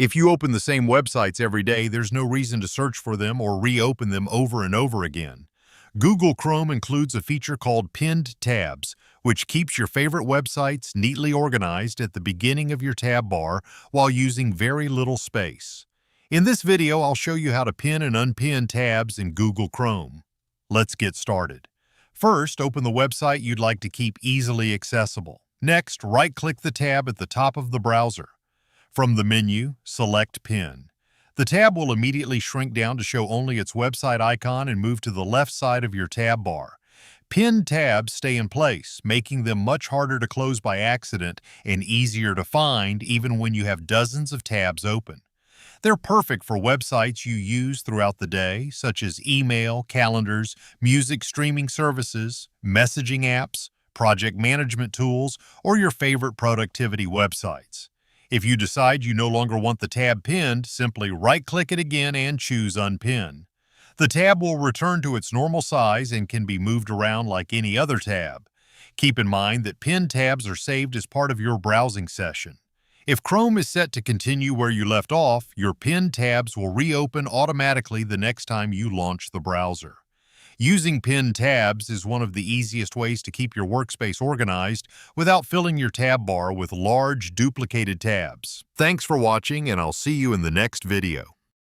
If you open the same websites every day, there's no reason to search for them or reopen them over and over again. Google Chrome includes a feature called Pinned Tabs, which keeps your favorite websites neatly organized at the beginning of your tab bar while using very little space. In this video, I'll show you how to pin and unpin tabs in Google Chrome. Let's get started. First, open the website you'd like to keep easily accessible. Next, right-click the tab at the top of the browser. From the menu, select Pin. The tab will immediately shrink down to show only its website icon and move to the left side of your tab bar. Pinned tabs stay in place, making them much harder to close by accident and easier to find even when you have dozens of tabs open. They're perfect for websites you use throughout the day, such as email, calendars, music streaming services, messaging apps, project management tools, or your favorite productivity websites. If you decide you no longer want the tab pinned, simply right-click it again and choose Unpin. The tab will return to its normal size and can be moved around like any other tab. Keep in mind that pinned tabs are saved as part of your browsing session. If Chrome is set to continue where you left off, your pinned tabs will reopen automatically the next time you launch the browser. Using pinned tabs is one of the easiest ways to keep your workspace organized without filling your tab bar with large, duplicated tabs. Thanks for watching, and I'll see you in the next video.